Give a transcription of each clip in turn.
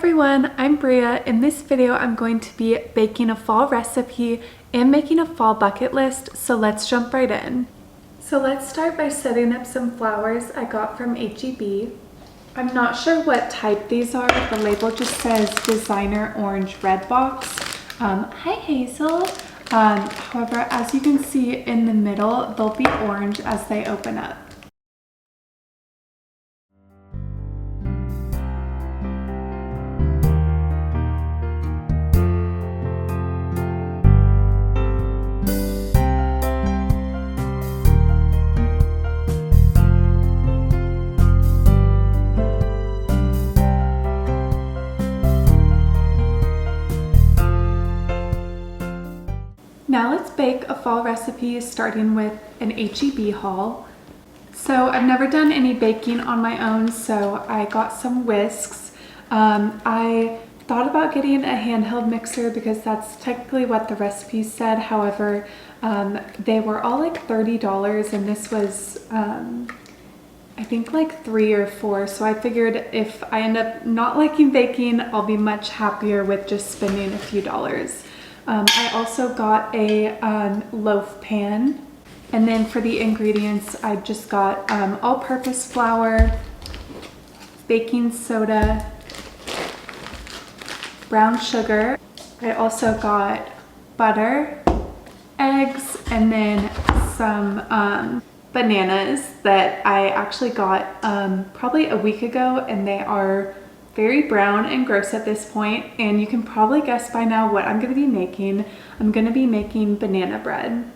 everyone, I'm Bria. In this video, I'm going to be baking a fall recipe and making a fall bucket list, so let's jump right in. So let's start by setting up some flowers I got from H-E-B. I'm not sure what type these are. The label just says Designer Orange Red Box. Hi Hazel. However, as you can see in the middle, they'll be orange as they open up. Now let's bake a fall recipe starting with an H-E-B haul. So I've never done any baking on my own, so I got some whisks. I thought about getting a handheld mixer because that's technically what the recipe said. However, they were all like $30 and this was I think like 3 or 4. So I figured if I end up not liking baking, I'll be much happier with just spending a few dollars. I also got a loaf pan, and then for the ingredients I just got all-purpose flour, baking soda, brown sugar. I also got butter, eggs, and then some bananas that I actually got probably a week ago, and they are very brown and gross at this point, and you can probably guess by now what I'm going to be making. I'm going to be making banana bread.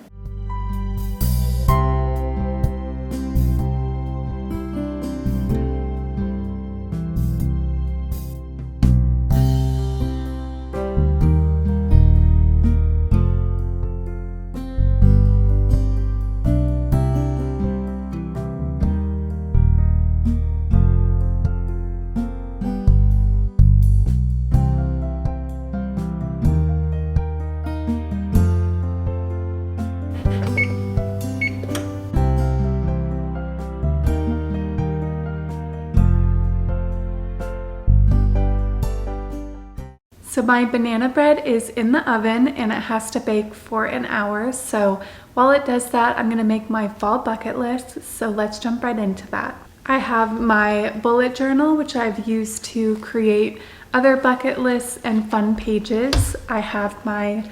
So my banana bread is in the oven and it has to bake for an hour. So while it does that, I'm gonna make my fall bucket list. So let's jump right into that. I have my bullet journal, which I've used to create other bucket lists and fun pages. I have my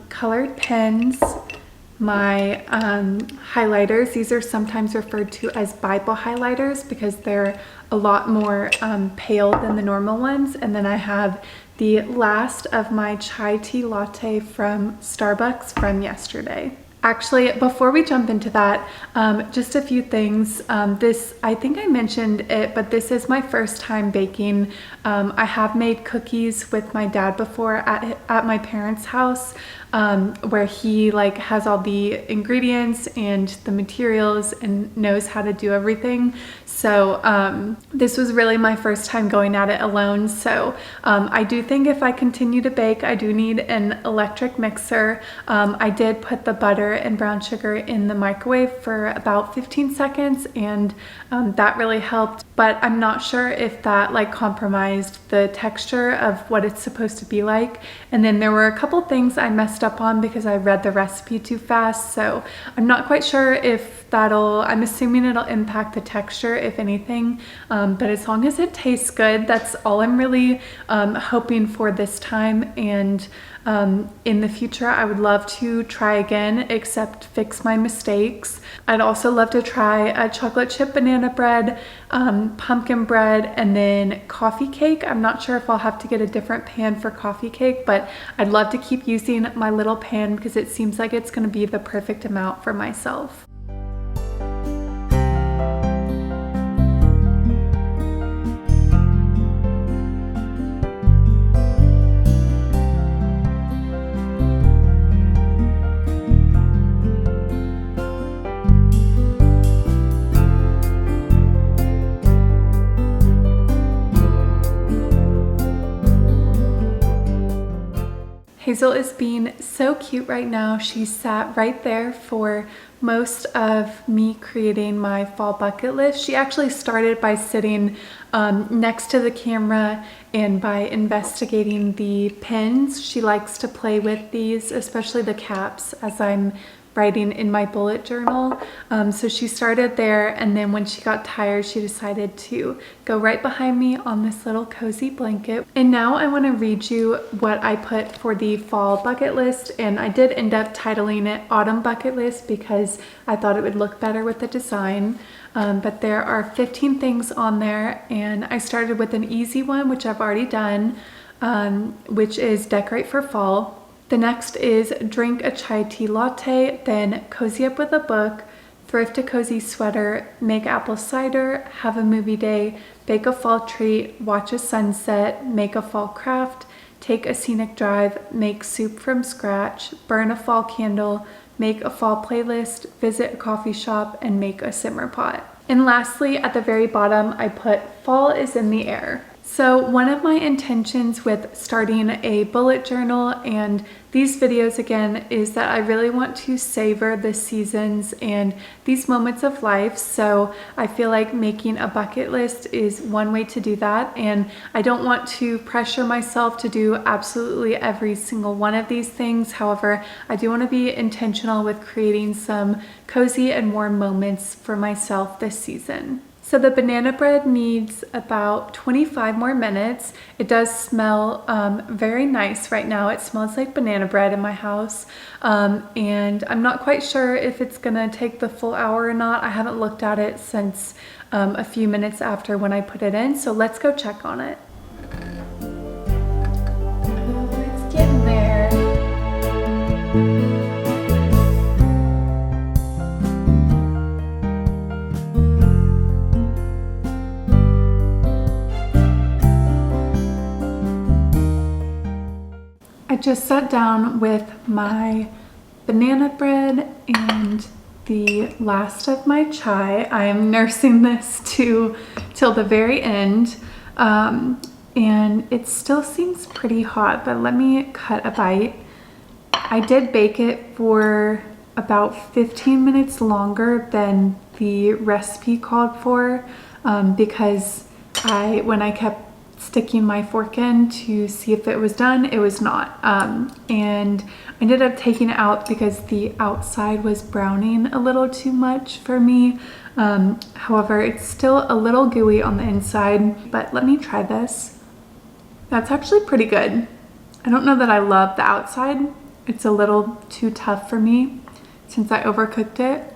colored pens, my highlighters. These are sometimes referred to as Bible highlighters because they're a lot more pale than the normal ones. And then I have the last of my chai tea latte from Starbucks from yesterday. Actually, before we jump into that, just a few things. I think I mentioned it, but this is my first time baking. I have made cookies with my dad before at my parents' house, where he like has all the ingredients and the materials and knows how to do everything. So this was really my first time going at it alone. So I do think if I continue to bake, I do need an electric mixer. I did put the butter and brown sugar in the microwave for about 15 seconds, and that really helped. But I'm not sure if that like compromised the texture of what it's supposed to be like. And then there were a couple things I messed up on because I read the recipe too fast. So I'm not quite sure if I'm assuming it'll impact the texture, if anything, but as long as it tastes good, that's all I'm really hoping for this time. And in the future, I would love to try again, except fix my mistakes. I'd also love to try a chocolate chip banana bread, pumpkin bread, and then coffee cake. I'm not sure if I'll have to get a different pan for coffee cake, but I'd love to keep using my little pan because it seems like it's going to be the perfect amount for myself. Hazel is being so cute right now. She sat right there for most of me creating my fall bucket list. She actually started by sitting next to the camera and by investigating the pins. She likes to play with these, especially the caps, as I'm writing in my bullet journal. So she started there, and then when she got tired, she decided to go right behind me on this little cozy blanket. And now I want to read you what I put for the fall bucket list, and I did end up titling it Autumn Bucket List because I thought it would look better with the design. But there are 15 things on there, and I started with an easy one, which I've already done, which is decorate for fall. The next is drink a chai tea latte, then cozy up with a book, thrift a cozy sweater, make apple cider, have a movie day, bake a fall treat, watch a sunset, make a fall craft, take a scenic drive, make soup from scratch, burn a fall candle, make a fall playlist, visit a coffee shop, and make a simmer pot. And lastly, at the very bottom, I put fall is in the air. So one of my intentions with starting a bullet journal and these videos again is that I really want to savor the seasons and these moments of life. So I feel like making a bucket list is one way to do that, and I don't want to pressure myself to do absolutely every single one of these things. However, I do want to be intentional with creating some cozy and warm moments for myself this season. So the banana bread needs about 25 more minutes. It does smell very nice right now. It smells like banana bread in my house. And I'm not quite sure if it's gonna take the full hour or not. I haven't looked at it since a few minutes after when I put it in. So let's go check on it. It's getting there. I just sat down with my banana bread and the last of my chai. I am nursing this till the very end, and it still seems pretty hot, but let me cut a bite. I did bake it for about 15 minutes longer than the recipe called for, because when I kept sticking my fork in to see if it was done, it was not. And I ended up taking it out because the outside was browning a little too much for me. However, it's still a little gooey on the inside, but let me try this. That's actually pretty good. I don't know that I love the outside. It's a little too tough for me since I overcooked it.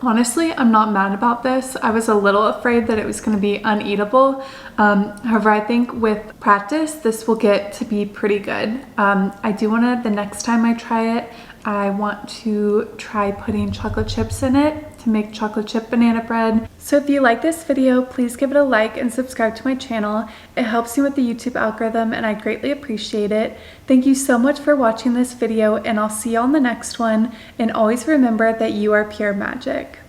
Honestly, I'm not mad about this. I was a little afraid that it was going to be uneatable. However, I think with practice, this will get to be pretty good. I do want to, the next time I try it, I want to try putting chocolate chips in it to make chocolate chip banana bread. So if you like this video, please give it a like and subscribe to my channel. It helps me with the YouTube algorithm and I greatly appreciate it. Thank you so much for watching this video, and I'll see you on the next one. And always remember that you are pure magic.